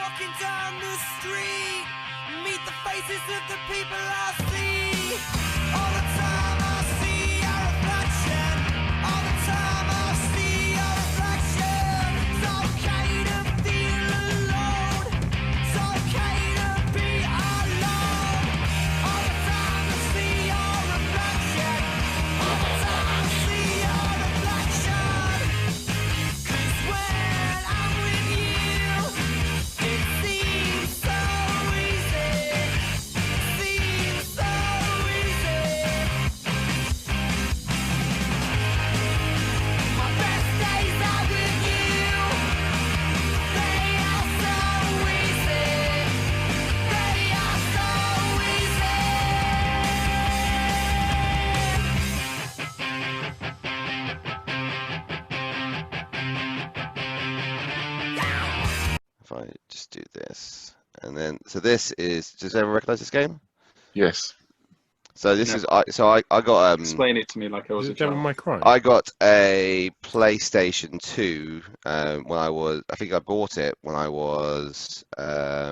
Walking down the street, meet the faces of the people I see. All the time I see a reflection. All the time I see a reflection. It's okay to feel alone. It's okay to be alone. All the time I see your reflection. All the time I see your reflection. 'Cause when I'm with you, it seems so easy. Seems so easy. My best days are with you. They are so easy. They are so easy. If I just do this, and then so this is. Does everyone recognize this game? Yes. So this No. is. I got Explain it to me like I was Is a it Devil child. May Cry? I got a PlayStation 2 when I think I bought it when I was how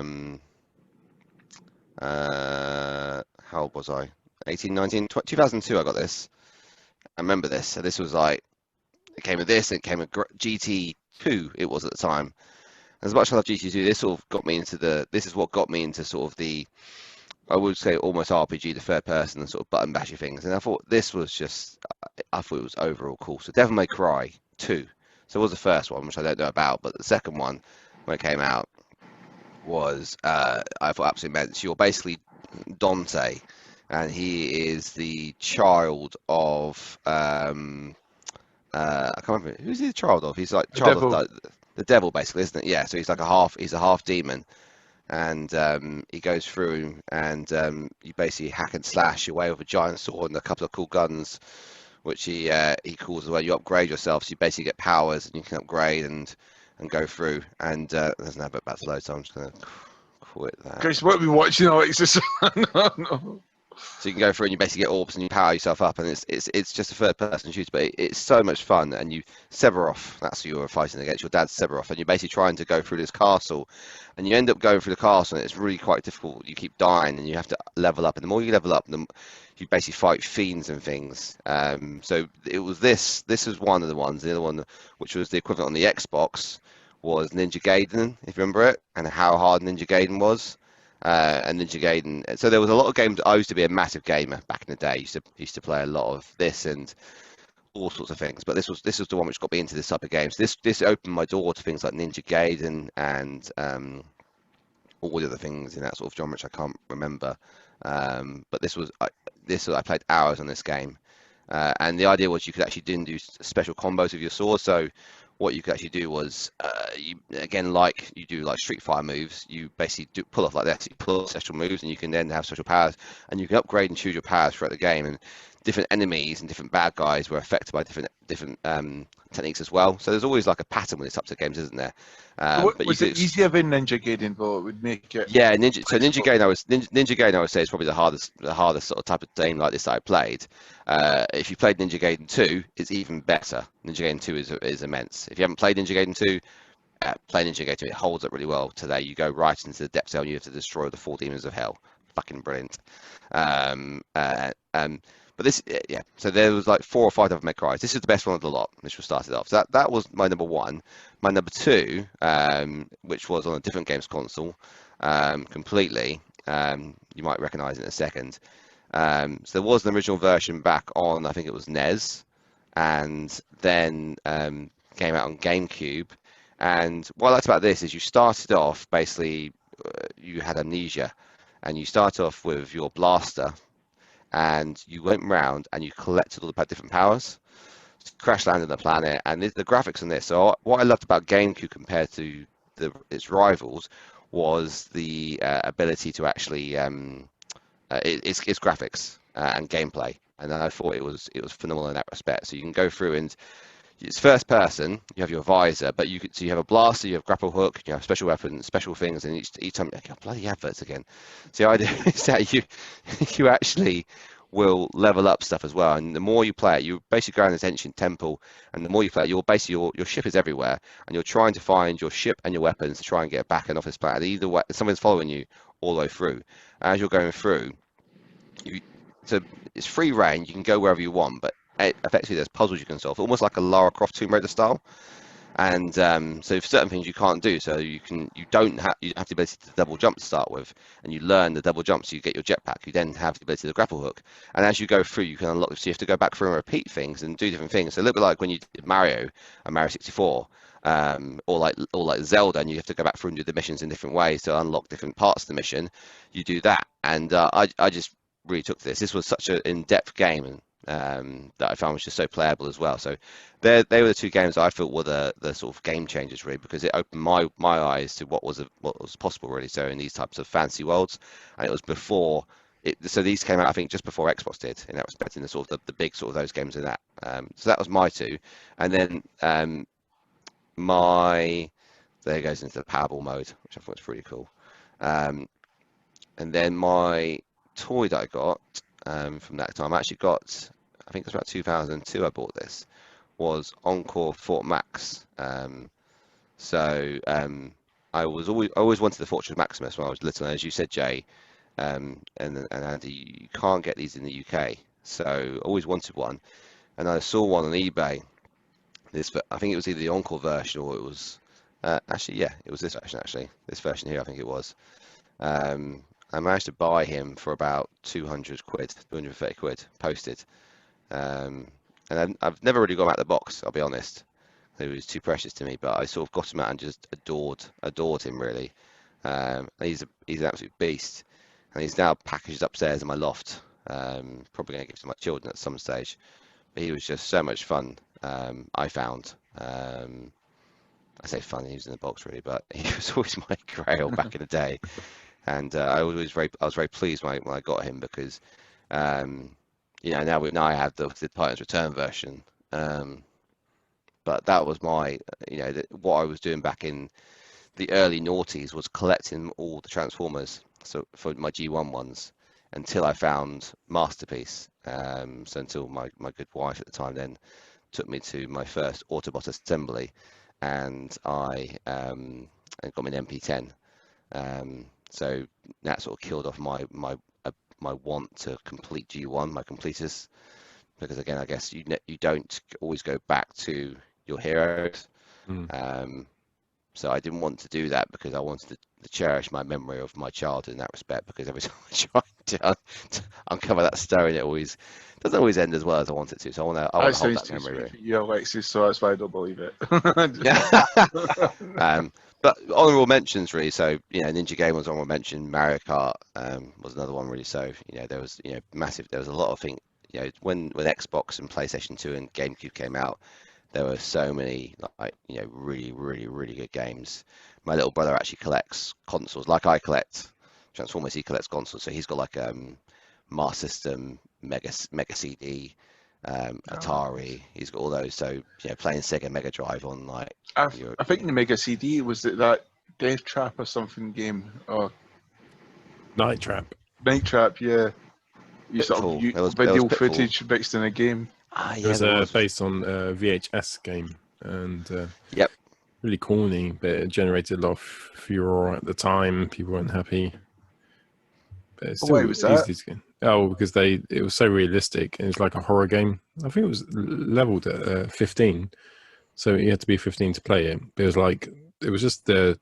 old was I? 18, 19, 2002 I got this. I remember this. So this was like, it came with this, it came with GT2 it was at the time. As much as I love GT2, this sort of got me into this is what got me into sort of the, I would say almost RPG, the third person and sort of button bashy things. And I thought this was just, I thought it was overall cool. So Devil May Cry 2. So it was the first one, which I don't know about, but the second one, when it came out, was, I thought absolutely immense. You're basically Dante, and he is the child of, I can't remember, who's he the child of? He's like The child devil. of the devil, basically, isn't it? Yeah, so he's like he's a half demon. And he goes through and you basically hack and slash your way with a giant sword and a couple of cool guns, which he calls the way you upgrade yourself. So you basically get powers and you can upgrade and go through. And there's no bit about to load, so I'm just gonna quit that. Guys, what are we watching, Alexis? No. So you can go through and you basically get orbs and you power yourself up, and it's just a third person shooter, but it's so much fun. And you Severoth, that's who you're fighting against, your dad's Severoth, and you're basically trying to go through this castle, and you end up going through the castle, and it's really quite difficult. You keep dying, and you have to level up, and the more you level up, the you basically fight fiends and things. So it was this was one of the ones. The other one, which was the equivalent on the Xbox, was Ninja Gaiden, if you remember it, and how hard Ninja Gaiden was. And Ninja Gaiden. So there was a lot of games. I used to be a massive gamer back in the day. Used to play a lot of this and all sorts of things. But this was the one which got me into this type of games. This opened my door to things like Ninja Gaiden and all the other things in that sort of genre which I can't remember. But I played hours on this game, and the idea was you could actually do special combos with your sword. So what you could actually do was, you again, like you do like Street Fighter moves, you basically pull off like this, you pull off special moves, and you can then have special powers, and you can upgrade and choose your powers throughout the game. And different enemies and different bad guys were affected by different techniques as well. So there's always like a pattern with these types of games, isn't there? But Was it easier than Ninja Gaiden, though? It would make it. Yeah, Ninja Gaiden I would say is probably the hardest sort of type of game like this that I played. If you played Ninja Gaiden 2, it's even better. Ninja Gaiden 2 is immense. If you haven't played Ninja Gaiden 2, play Ninja Gaiden 2. It holds up really well today. You go right into the depth zone. You have to destroy the 4 demons of hell. Fucking brilliant. But this, yeah. So there was like 4 or 5 Devil May Cry. This is the best one of the lot, which was started off. So that was my number 1. My number 2, which was on a different games console, completely. You might recognise it in a second. So there was an original version back on, I think it was NES, and then came out on GameCube. And what I liked about this is you started off basically, you had amnesia, and you start off with your blaster, and you went round and you collected all the different powers. So crash landed on the planet, and the graphics on this. So what I loved about GameCube compared to its rivals was the ability to actually its graphics and gameplay, and I thought it was phenomenal in that respect. So you can go through and it's first person. You have your visor, but you have a blaster, you have grapple hook, you have special weapons, special things, and each time bloody adverts again. So the idea is that you actually will level up stuff as well. And the more you play it, you basically go around this ancient temple, and the more you play it, you're basically your ship is everywhere, and you're trying to find your ship and your weapons to try and get back and off this planet. Either way, someone's following you all the way through. As you're going through, you so it's free reign. You can go wherever you want, but effectively there's puzzles you can solve, almost like a Lara Croft Tomb Raider style. And so for certain things you can't do, so you have the ability to double jump to start with, and you learn the double jump, so you get your jetpack. You then have the ability to grapple hook, and as you go through, you can unlock. So you have to go back through and repeat things and do different things. So a little bit like when you did Mario and Mario 64, or like Zelda, and you have to go back through and do the missions in different ways to unlock different parts of the mission. You do that, and I just really took to this. This was such an in-depth game. That I found was just so playable as well. So they were the two games I felt were the sort of game changers really, because it opened my eyes to what was possible really. So in these types of fantasy worlds, and it was before it. So these came out I think just before Xbox did in that respect, in the sort of the big sort of those games in that. So that was my two, and then there it goes into the Powerball mode, which I thought was pretty cool. And then my toy that I got from that time, I actually got, I think it was about 2002 I bought this, was Encore Fort Max. I always wanted the Fortress Maximus when I was little, and as you said, Jay, and Andy, you can't get these in the UK, so I always wanted one, and I saw one on eBay. I think it was either the Encore version or it was actually, yeah, it was this version actually. This version here, I think it was. I managed to buy him for about 200 quid, 230 quid posted. And I've never really got him out of the box, I'll be honest. He was too precious to me, but I sort of got him out and just adored him really. He's an absolute beast, and he's now packaged upstairs in my loft. Probably going to give to my children at some stage. But he was just so much fun. I found. I say fun, he was in the box really, but he was always my grail back in the day. And I was very pleased when I got him, because now I have the Titans Return version. But that was what I was doing back in the early noughties was collecting all the Transformers, so for my G1 ones, until I found Masterpiece. So until my good wife at the time then took me to my first Autobot assembly, and I got me an MP10. So that sort of killed off my want to complete G1, my completers, because again, I guess you don't always go back to your heroes. So I didn't want to do that, because I wanted to cherish my memory of my childhood in that respect, because every time I try to uncover that story, it doesn't always end as well as I want it to. So I want to hold that memory. Yeah, Alexis, so that's why I don't believe it. Yeah. But honourable mentions really. So Ninja Game was honourable mention. Mario Kart was another one really. So there was massive. There was a lot of things. When Xbox and PlayStation 2 and GameCube came out, there were so many really, really, really good games. My little brother actually collects consoles, like I collect Transformers. He collects consoles, so he's got like Master System, Mega CD, Atari. He's got all those. So playing Sega Mega Drive on like. I think the Mega CD was that Death Trap or something game, or Night Trap. Night Trap, yeah. Video footage mixed in a game. It was based on a VHS game, and yep, really corny, but it generated a lot of furore at the time. People weren't happy. But it's still why was that? easy to get. Oh, because it was so realistic. It was like a horror game. I think it was leveled at 15, so you had to be 15 to play it. But it was just the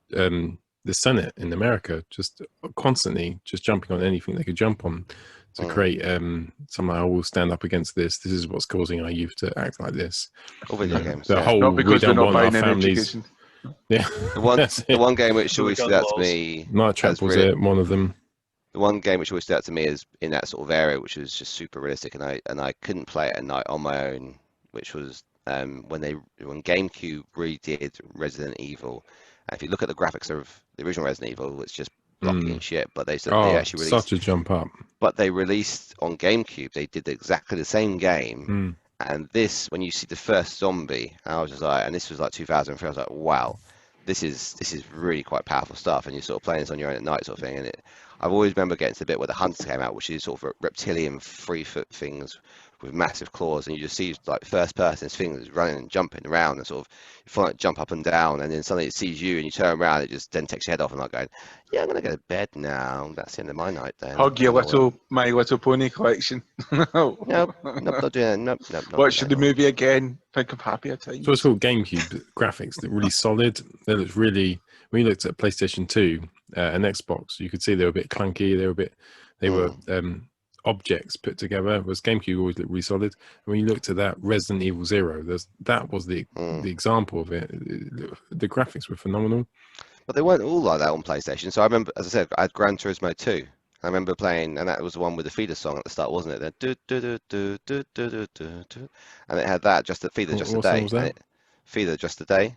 Senate in America just constantly just jumping on anything they could jump on to create somehow we'll stand up against this. This is what's causing our youth to act like this. All video games. The whole not because we we're don't not want buying our any families. education. Yeah, The one game which always stood out to me. Night Trap was one of them. The one game which always stood out to me is in that sort of area, which was just super realistic, and I couldn't play it at night on my own, which was when GameCube redid Resident Evil. And if you look at the graphics of the original Resident Evil, it's just blocky and shit. But they actually released such a jump up. But they released on GameCube. They did exactly the same game. And this, when you see the first zombie, I was just like, and this was like 2003. I was like, wow, this is really quite powerful stuff, and you're sort of playing this on your own at night, sort of thing. And I've always remember getting to the bit where the hunters came out, which is sort of reptilian 3-foot things with massive claws, and you just see like first person things running and jumping around and sort of you feel like jump up and down, and then suddenly it sees you and you turn around, it just then takes your head off and like going, yeah, I'm gonna go to bed now. That's the end of my night then. Hug your My Little Pony collection. Nope, not doing it. Nope. Watch the movie again. Think of happier times. So it's all GameCube graphics. They're really solid. They look really. When you looked at PlayStation 2 and Xbox, you could see they were a bit clunky. They were objects put together. Whereas GameCube always looked really solid. And when you looked at that Resident Evil 0, that was the example of it. The graphics were phenomenal. But they weren't all like that on PlayStation. So I remember, as I said, I had Gran Turismo 2. I remember playing, and that was the one with the feeder song at the start, wasn't it? And it had that, just the feeder, just a day. Feeder, just a day.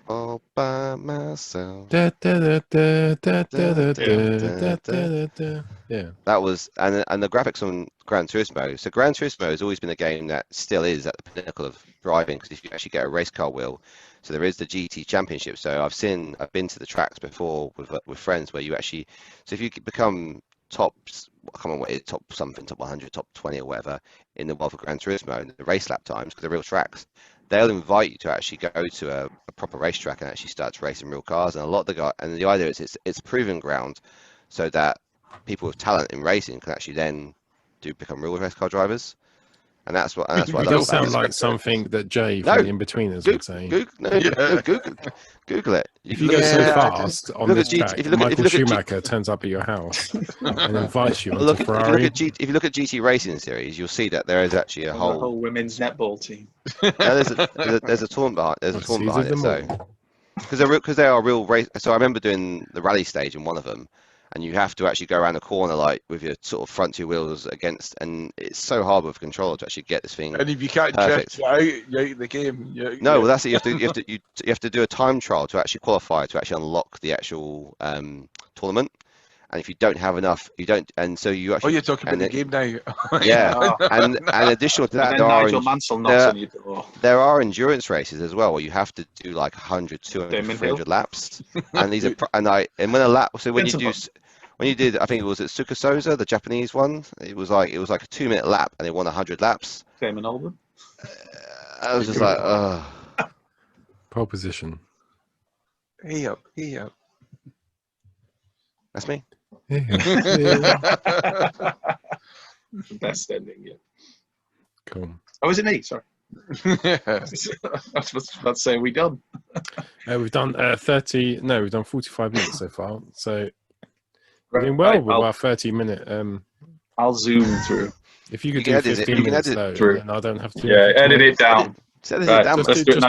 All by myself. Yeah. That was, and the graphics on Gran Turismo. So Gran Turismo has always been a game that still is at the pinnacle of driving, because if you actually get a race car wheel, so there is the GT Championship. So I've been to the tracks before with friends where you actually, so if you become top, I can't remember what it is, top 100, top 20 or whatever in the world for Gran Turismo, and the race lap times, because they're real tracks, they'll invite you to actually go to a proper racetrack and actually start to race in real cars. And a lot of the idea is it's proving ground, so that people with talent in racing can actually then become real race car drivers. And that's what I It love does about sound like something that Jay from the In-Betweeners would say. Google it. If you go so fast on this track, Michael Schumacher turns up at your house and invites you onto Ferrari. If you look at GT Racing Series, you'll see that there is actually a whole women's netball team. There's a tournament behind. There's a tournament behind it. So because they are real race. So I remember doing the rally stage in one of them, and you have to actually go around the corner like with your sort of front two wheels against, and it's so hard with a controller to actually get this thing. And if you can't drift, you're out of the game. Well, that's it. You have to do a time trial to actually qualify, to actually unlock the actual tournament. And if you don't have enough, you don't, and so you actually. Oh, you're talking about the game now. Yeah, and additional to that, there are endurance races as well, where you have to do like 100, 200, 300 laps, and these are when you did, I think it was at Tsukusoza, the Japanese one. It was like a 2-minute lap, and they won 100 laps. Damon Albarn. I was just like, oh. Pole position. Hey up. That's me. Best ending, yeah. Cool. Oh, is it me? Sorry. I was about to say, are we done? We've done 45 minutes so far. So we're doing well with our 30-minute. I'll zoom through. If you could do 15 minutes, though, then I don't have to. Yeah, edit it down. Just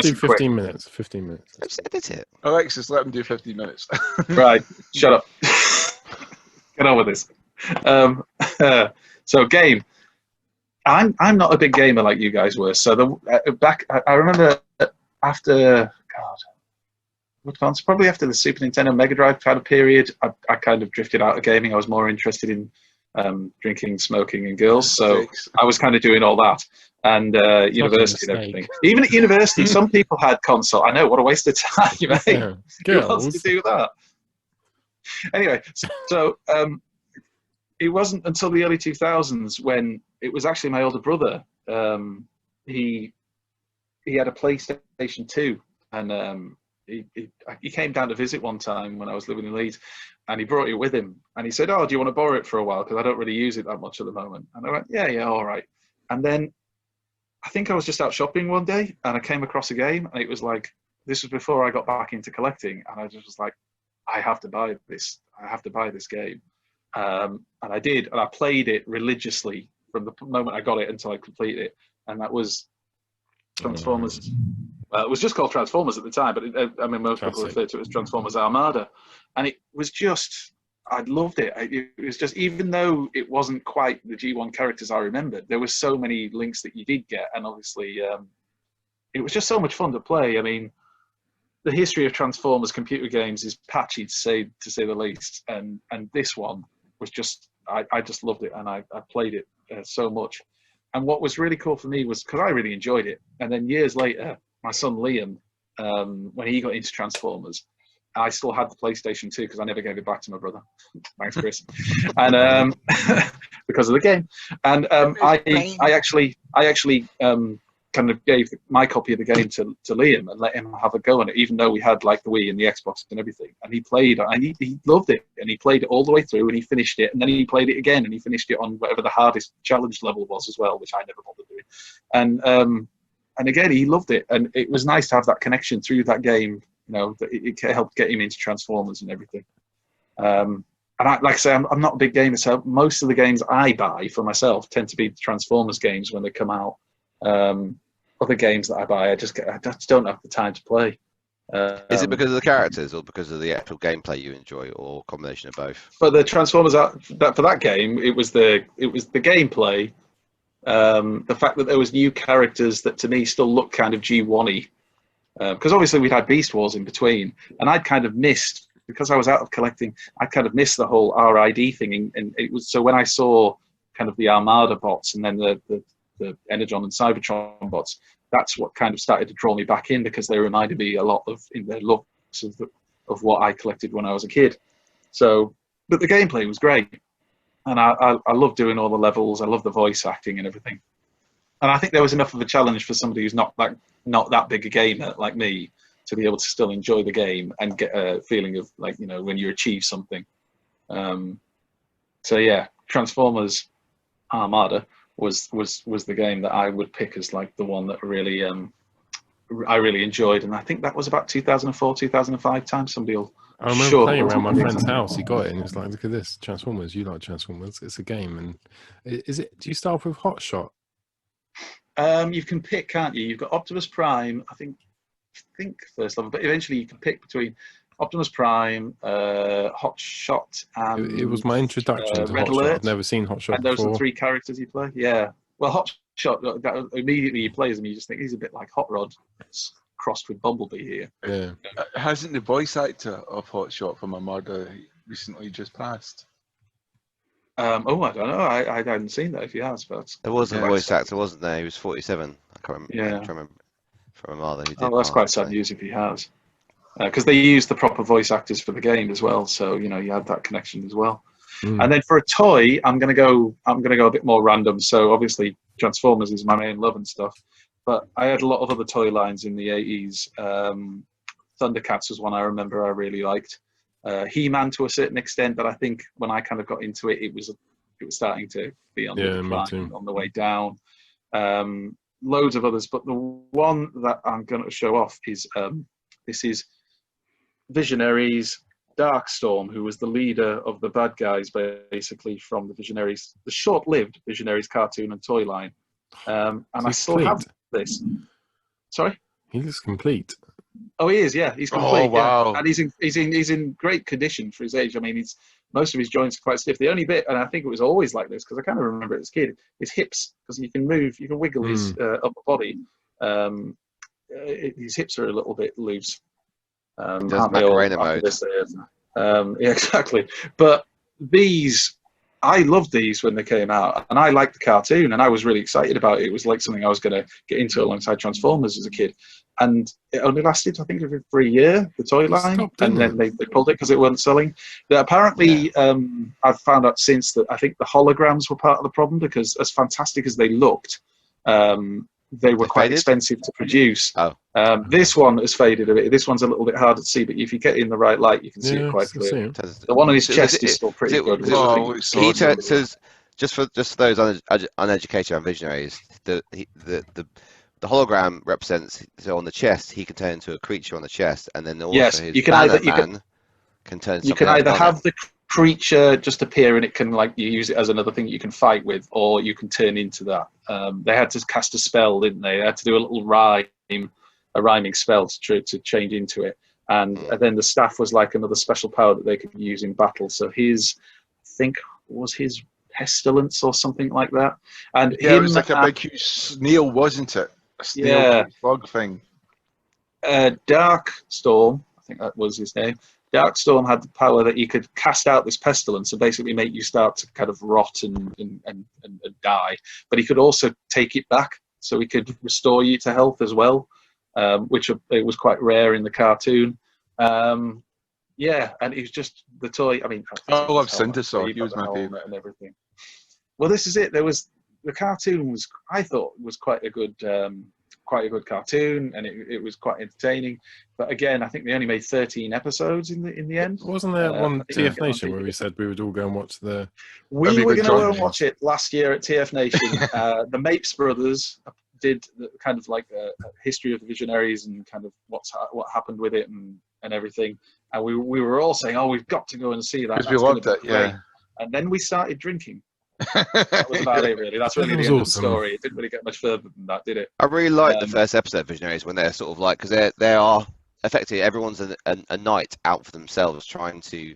do 15 minutes. 15 minutes. Just edit it. Alexis, let him do 15 minutes. Right, shut up. Get on with this. So game. I'm not a big gamer like you guys were. So I remember after probably after the Super Nintendo Mega Drive kind of period, I kind of drifted out of gaming. I was more interested in drinking, smoking, and girls. So I was kind of doing all that. And university and everything. Even at university, some people had console. I know, what a waste of time, mate. Yeah. Who wants to do that? Anyway, so it wasn't until the early 2000s when it was actually my older brother. He had a PlayStation 2, and he came down to visit one time when I was living in Leeds, and he brought it with him. And he said, "Oh, do you want to borrow it for a while? Because I don't really use it that much at the moment." And I went, "Yeah, all right." And then I think I was just out shopping one day, and I came across a game, and it was like, this was before I got back into collecting, and I just was like, I have to buy this. I have to buy this game. And I did, and I played it religiously from the moment I got it until I completed it. And that was Transformers. Well, it was just called Transformers at the time, but most people refer to it as Transformers Armada. And it was just, I loved it. It was just, even though it wasn't quite the G1 characters I remembered, there were so many links that you did get. And obviously, it was just so much fun to play. I mean, the history of Transformers computer games is patchy, to say the least. And this one was just, I just loved it, and I played it so much. And what was really cool for me was, because I really enjoyed it, and then years later, my son Liam when he got into Transformers, I still had the PlayStation 2 because I never gave it back to my brother. Thanks, Chris. And because of the game. And I actually kind of gave my copy of the game to Liam and let him have a go on it, even though we had like the Wii and the Xbox and everything. And he played, and he loved it, and he played it all the way through, and he finished it, and then he played it again, and he finished it on whatever the hardest challenge level was as well, which I never bothered doing. And again, he loved it, and it was nice to have that connection through that game. You know, that it helped get him into Transformers and everything. And like I say, I'm not a big gamer, so most of the games I buy for myself tend to be Transformers games when they come out. Other games that I buy, I just don't have the time to play. Is it because of the characters or because of the actual gameplay you enjoy, or a combination of both? For the Transformers, for that game, it was the gameplay, the fact that there was new characters that to me still look kind of G1-y. Because obviously we'd had Beast Wars in between, and I'd kind of missed, because I was out of collecting, I kind of missed the whole RID thing, and it was so when I saw kind of the Armada bots and then the Energon and Cybertron bots, that's what kind of started to draw me back in, because they reminded me a lot of in their looks of what I collected when I was a kid. So, but the gameplay was great, and I love doing all the levels. I love the voice acting and everything. And I think there was enough of a challenge for somebody who's not that big a gamer like me to be able to still enjoy the game and get a feeling of, like, you know, when you achieve something. So yeah, Transformers Armada was the game that I would pick as like the one that really I really enjoyed, and I think that was about 2004, 2005 time. Somebody will. I remember playing around my friend's house. He got it and he was like, "Look at this, Transformers. You like Transformers? It's a game." And is it? Do you start off with Hot Shot? You can pick, can't you? You've got Optimus Prime, I think first level, but eventually you can pick between Optimus Prime, Hot Shot, and It was my introduction to Red Hot Alert. Shot. I've never seen Hot Shot and those before. are the three characters you play. Yeah. Well, Hot Shot, immediately you play as him, you just think he's a bit like Hot Rod crossed with Bumblebee here. Yeah. Hasn't the voice actor of Hot Shot from Armada recently just passed? I don't know. I hadn't seen that if he has, but There was a voice actor, wasn't there? He was 47. I can't remember. Yeah. I remember from Armada. Who did well, that's quite sad news if he has, because they used the proper voice actors for the game as well. So you know you had that connection as well. And then for a toy, I'm gonna go a bit more random. So obviously Transformers is my main love and stuff, but I had a lot of other toy lines in the 80s. Thundercats was one I remember I really liked. He-Man to a certain extent, but I think when I kind of got into it, it was starting to be on the decline, on the way down. Loads of others, but the one that I'm going to show off is this is Visionaries Darkstorm, who was the leader of the bad guys, basically from the Visionaries, the short-lived Visionaries cartoon and toy line. And I still have this. Sorry? He looks complete. Oh, he is. Yeah, he's complete. Oh, wow. Yeah. And he's in great condition for his age. I mean, most of his joints are quite stiff. The only bit, and I think it was always like this because I kind of remember it as a kid, his hips, because you can wiggle his upper body. His hips are a little bit loose. Does Macarena mode. Yeah, exactly. But I loved these when they came out, and I liked the cartoon, and I was really excited about it. It was like something I was going to get into alongside Transformers as a kid. And it only lasted, I think, for a year, the toy line, and then they pulled it because it wasn't selling. But apparently, I've found out since that I think the holograms were part of the problem, because as fantastic as they looked, they were quite expensive to produce. This one has faded a bit. This one's a little bit harder to see, but if you get it in the right light, you can see it quite clearly. The one on his chest is still pretty good. Just for those uneducated and visionaries, the hologram represents, so on the chest he can turn into a creature on the chest, and then also his man can turn. You can either have the creature just appear and it can, like, you use it as another thing you can fight with, or you can turn into that. They had to cast a spell, didn't they? They had to do a little rhyming spell to change into it, and then the staff was like another special power that they could use in battle. So I think was his pestilence or something like that. And it was like a big huge snail, wasn't it? A snail bug thing. Darkstorm, I think that was his name. Darkstorm had the power that he could cast out this pestilence and basically make you start to kind of rot and die. But he could also take it back, so he could restore you to health as well. which it was quite rare in the cartoon. Yeah, and it was just the toy. I mean, I love helmet, Cindersaw. you've He got was the my helmet favourite. and everything. Well, this is it. There was the cartoon was I thought was quite a good cartoon, and it was quite entertaining. But again, I think they only made 13 episodes in the end. Wasn't there I one think you TF get on Nation where TV. we said we would all go and watch the? We Maybe were with going to go John and watch it last year at TF Nation. The Mapes brothers did kind of like a history of the Visionaries and kind of what happened with it and everything. And we were all saying, "Oh, we've got to go and see that." Because we loved it, yeah. And then we started drinking. That was about it, really. That's really That the was end of the awesome. story. It didn't really get much further than that, did it? I really like the Um, first episode of Visionaries when they're sort of like, because they are effectively everyone's a knight out for themselves, trying to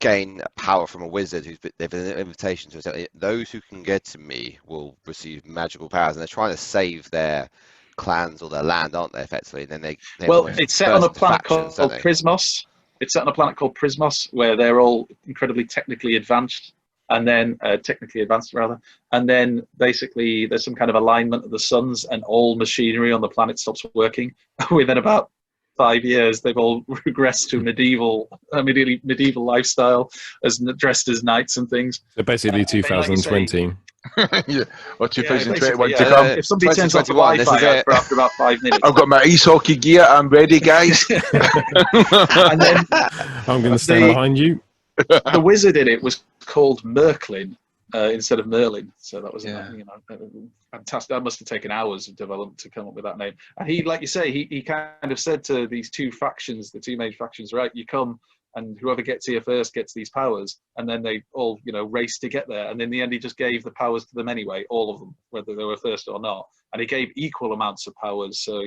gain power from a wizard they've been an invitation to. So those who can get to me will receive magical powers, and they're trying to save their clans or their land, aren't they? Effectively, and then they well, almost it's set burst on a into planet factions, called don't they? Prismos. It's set on a planet called Prismos, where they're all incredibly technically advanced, and then and then basically there's some kind of alignment of the suns, and all machinery on the planet stops working. Within about 5 years, they've all regressed to medieval lifestyle, as dressed as knights and things. So basically, Like you say, 2020. Yeah, or yeah, 2021 basically, to yeah. come. If somebody turns off the 2021, this is Wi-Fi it. after about 5 minutes, I've got my ice hockey gear. I'm ready, guys. and then I'm going to stand behind you. the wizard in it was called Merklin instead of Merlin, so that was fantastic. That must have taken hours of development to come up with that name. And he, like you say, he kind of said to these two factions, the two main factions, right? You come, and whoever gets here first gets these powers, and then they all race to get there. And in the end, he just gave the powers to them anyway, all of them, whether they were first or not. And he gave equal amounts of powers, so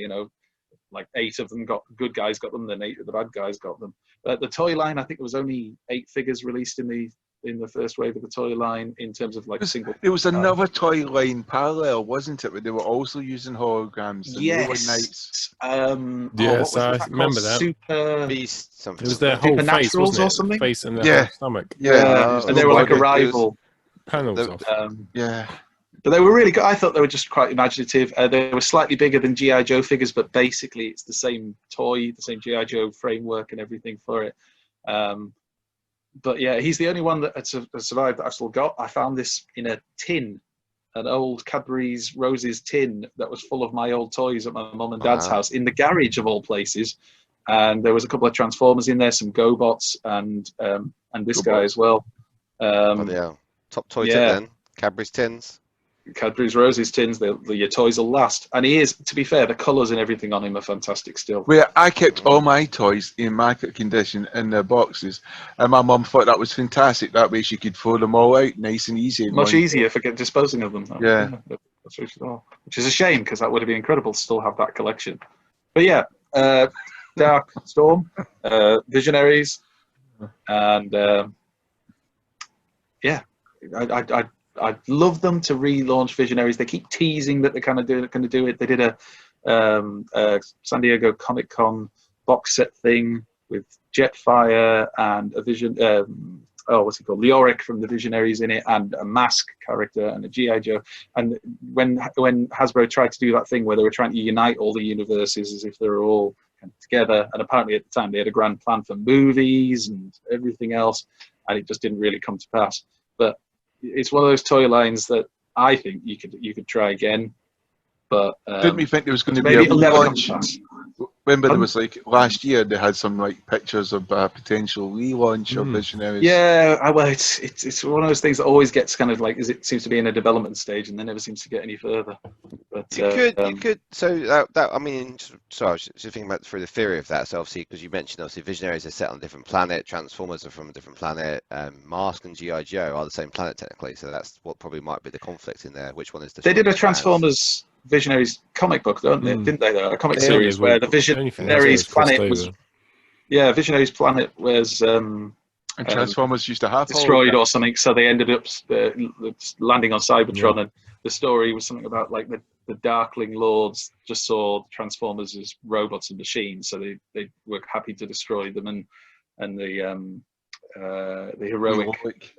like 8 of them good guys got them, then 8 of the bad guys got them. But the toy line, I think there was only 8 figures released in the first wave of the toy line in terms of like single. There was another toy line parallel, wasn't it? Where they were also using holograms. And they were nice. Yes, what was I that remember called? that. Super. Beast something. It was their whole face, Supernaturals wasn't it? or something? Face and their Yeah. whole stomach. Yeah, and they were like a It was- rival. Panels off. Yeah. But they were really good. I thought they were just quite imaginative. They were slightly bigger than G.I. Joe figures, but basically it's the same toy, the same G.I. Joe framework and everything for it. But yeah, he's the only one that has survived that I still got. I found this in a tin, an old Cadbury's Roses tin that was full of my old toys at my mum and dad's house in the garage of all places. And there was a couple of Transformers in there, some GoBots, and this guy as well. Top toy tin then. Cadbury's tins. Cadbury's Roses tins, your toys will last. And he is, to be fair, the colours and everything on him are fantastic still. Where I kept all my toys in immaculate condition in their boxes, and my mum thought that was fantastic. That way she could throw them all out nice and easy. Much easier for disposing of them. Yeah. That's which is a shame, because that would have been incredible to still have that collection. But yeah, Dark Storm, Visionaries, and yeah, I'd love them to relaunch Visionaries. They keep teasing that they're kind of going to do it. They did a San Diego Comic Con box set thing with Jetfire and a Vision. What's he called? Leoric from the Visionaries in it, and a Mask character and a G.I. Joe. And when Hasbro tried to do that thing where they were trying to unite all the universes as if they were all kind of together, and apparently at the time they had a grand plan for movies and everything else, and it just didn't really come to pass. But it's one of those toy lines that I think you could try again. But didn't we think there was going to be a maybe it'll never come to relaunch? pass. Remember, there was like last year they had some like pictures of potential relaunch of Visionaries. Yeah, well, it's one of those things that always gets kind of like, it seems to be in a development stage and then never seems to get any further. But You could. So that I mean, sorry, I was just thinking about through the theory of that. So obviously, because you mentioned obviously Visionaries are set on a different planet, Transformers are from a different planet, Mask and G.I. Joe are the same planet technically. So that's what probably might be the conflict in there. Which one is the? They did a Transformers Visionaries comic book, didn't they? Though a comic series where the Visionaries planet was, Visionaries planet was and Transformers used to have destroyed or something, so they ended up landing on Cybertron, and the story was something about like the Darkling Lords just saw Transformers as robots and machines, so they were happy to destroy them, and the heroic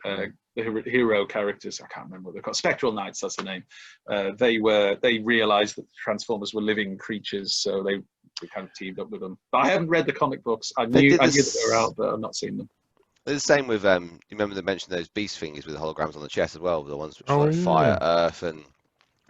hero characters. I can't remember what they're called. Spectral Knights, that's the name. They realised that the Transformers were living creatures, so they kind of teamed up with them. But I haven't read the comic books. I knew that they were out, but I've not seen them. It's the same with you remember they mentioned those beast thingies with the holograms on the chest as well, the ones which Oh, were like yeah. fire, earth, and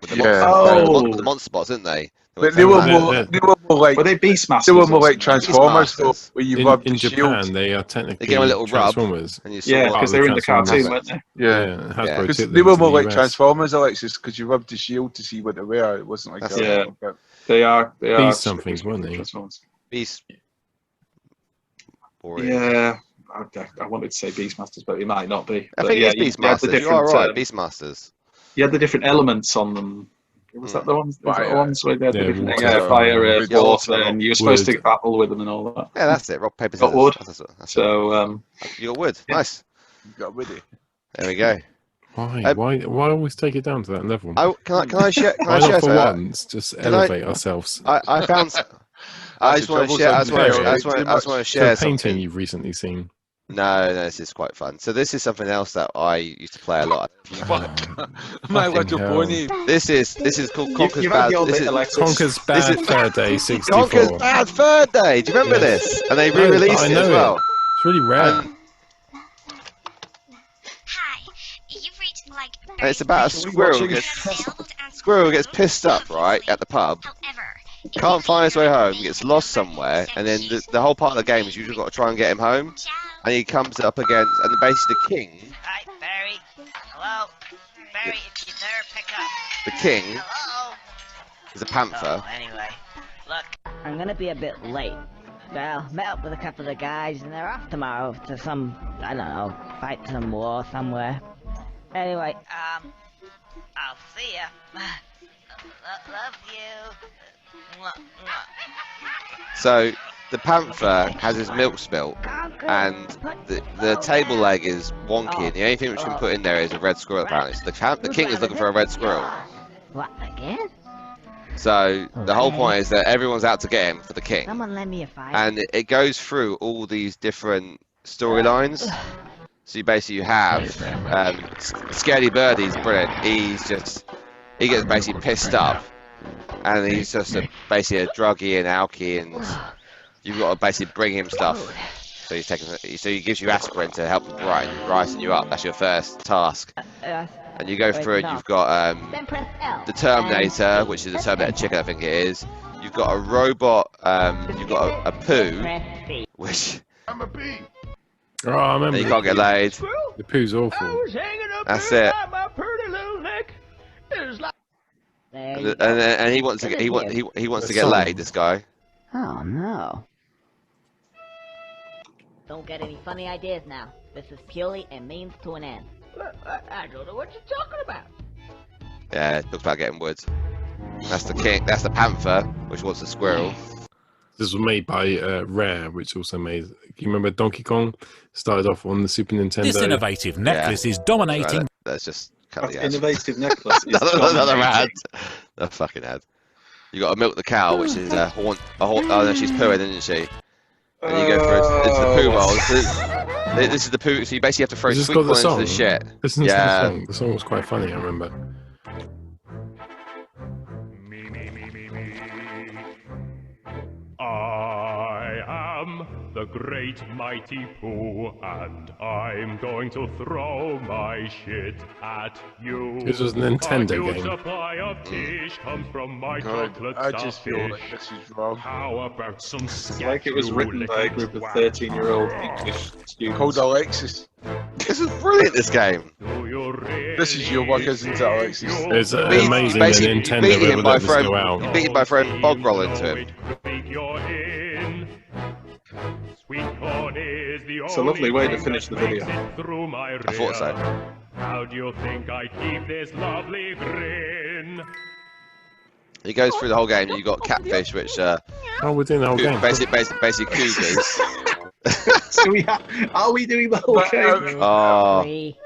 with the Yeah. monster, the monster bots, didn't they? But they were more like Were they Beastmasters? they were more like or something? Transformers, though, Beastmasters. where you rubbed In the Japan, shield. they are They technically gave 'em a little rub. Transformers. And you saw Yeah, because they were in the Transformers. cartoon, weren't they? Yeah. Hasbro Yeah. Because took they them were to more the like US. Transformers, Alexis, because you rubbed the shield to see what they were. It wasn't like That's it. a, They are. Beast somethings, weren't they? Transformers. Beast Warriors. Yeah. I wanted to say Beastmasters, but it might not be. I But think yeah, it's you had the Beastmasters. You are different, right, Beastmasters. you had the different elements on them. Was that the ones? Was that the Fire. ones where they had the Yeah, different water, fire, earth, yeah, water, water, and you were supposed to wood. battle with them and all that. Yeah, that's it. Rock, paper, Got scissors. wood. That's it. So You got wood. yeah. Nice. You got with it. There we go. Why? Why always take it down to that level? Can I share? Can Why I share not for something? once just Can I- elevate ourselves? I found. I just want to share. I just want to So share painting something. you've recently seen. No, this is quite fun. So this is something else that I used to play a lot. My Fucking little hell. pony. This is called Conker's You've had Bad. the old This bit, is Alexis. Conker's Bad is- Fur Day 64. Conker's Bad Fur Day. Do you remember Yes. this? And they No, re-released I it as know well. It's really rare. And, Hi, you've reached like. and it's about a squirrel who gets pissed up right at the pub. However, Can't find his way home. Gets lost somewhere, and then the whole part of the game is you just got to try and get him home. And he comes up against, and basically the king, Hi, Barry. Hello? Barry, if you there, pick up. the king Hello? is a panther. Oh, anyway. Look, I'm gonna be a bit late. Well, met up with a couple of guys and they're off tomorrow to some, I don't know, fight some war somewhere. Anyway, I'll see ya. Love you. Mwah, mwah. So the panther has his milk spilt, and the table leg is wonky. And the only thing which you can put in there is a red squirrel. Apparently, so the king is looking for a red squirrel. What, again? So the whole Okay. point is that everyone's out to get him for the king, Someone lend me a fire. and it goes through all these different storylines. So you basically have Scaredy Birdie's brilliant. He gets basically pissed up, and he's just basically a druggie and alky, and you've got to basically bring him stuff. So he gives you aspirin to help brighten you up. That's your first task, and you go through and you've got Then press L. the Terminator, which is the Terminator chicken, I think it is. You've got a robot. You've got a poo, Press B. which Oh, I remember. you can't get laid. The poo's awful. That's it. There you go. And he wants to get he wants to get laid. This guy. Oh no. Don't get any funny ideas now. This is purely a means to an end. I don't know what you're talking about. Yeah, it talks about getting wood. That's the king. That's the panther, which wants the squirrel. This was made by Rare, which also made. You remember Donkey Kong? Started off on the Super Nintendo. This innovative necklace is dominating. Right, let's just cut the ad. Innovative necklace. Is Another ad. dominating. The fucking ad. You got to milk the cow, which is a horn. Oh no, she's pooing, isn't she? And you go through. It's the poo bowl. This is the poo. So you basically have to throw Has this sweet got the corn into the song? shit. Listen to Yeah. the song. The song was quite funny, I remember. I am the great mighty Pooh, and I'm going to throw my shit at you. This was a Nintendo A huge game. supply of tish comes from my God, chocolate I just feel like starfish. this is wrong. How about some It's like it was written by a group of 13-year-old English students. Called Alexis. This is brilliant. This game. This is your work, isn't it, Alexis? It's Beat- amazing that basically Nintendo beat him ever by let this throwing- go out. You beat him by throwing bog roll into him. Sweet corn is the It's a lovely way to only finish the thing video. that makes it through my I thought so. rear. How do you think I keep this lovely grin? He goes through the whole game. You got catfish, which Oh, we're doing the whole game. basically cougars. So are we doing the whole game? Oh, Three.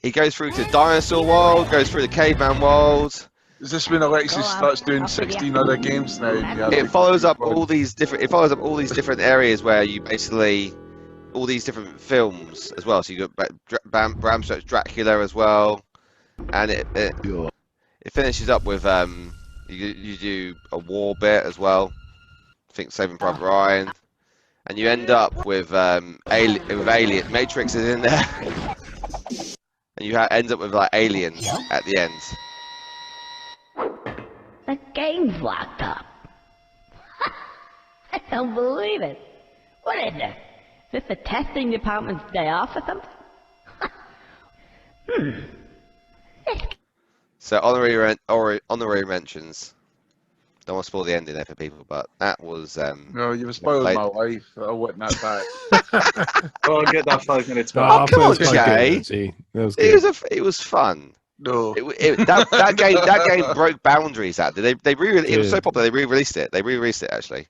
he goes through to dinosaur world. Goes through the caveman world. Is this when Alexis starts doing 16 other games now? It follows up all these different. It follows up all these different areas where you basically all these different films as well. So you got Bram Stoker's Dracula as well, and it finishes up with you do a war bit as well. I think Saving Private Ryan, and you end up with Alien. Matrix is in there, and you end up with like aliens at the end. The game's locked up. I don't believe it. What is this? Is this the testing department's day off or something? So honorary mentions. Don't want to spoil the ending there for people, but that was. No, you've spoiled my life. I wasn't that bad. Oh, I'll get that 5 minutes back. Oh, come on, Jay. It was fun. No, that game broke boundaries. It was so popular. They re-released it. They re-released it actually.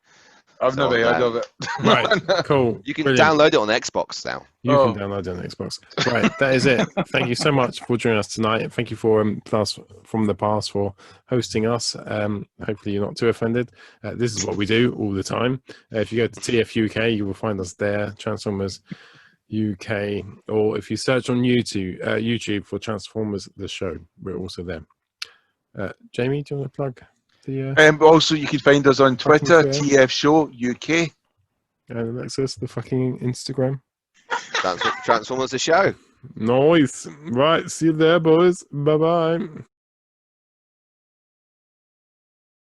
I've never heard of it. Right, cool. You can Brilliant. download it on Xbox now. You can download it on Xbox. Right, that is it. Thank you so much for joining us tonight. Thank you for Plus from the Past for hosting us. Hopefully you're not too offended. This is what we do all the time. If you go to TF UK, you will find us there, Transformers UK, or if you search on YouTube for Transformers the show, we're also there. Jamie, do you want to plug the? Also, you can find us on Twitter, TF Show UK. And Alexis, the fucking Instagram. Transformers the show. Nice. Right, see you there, boys. Bye bye.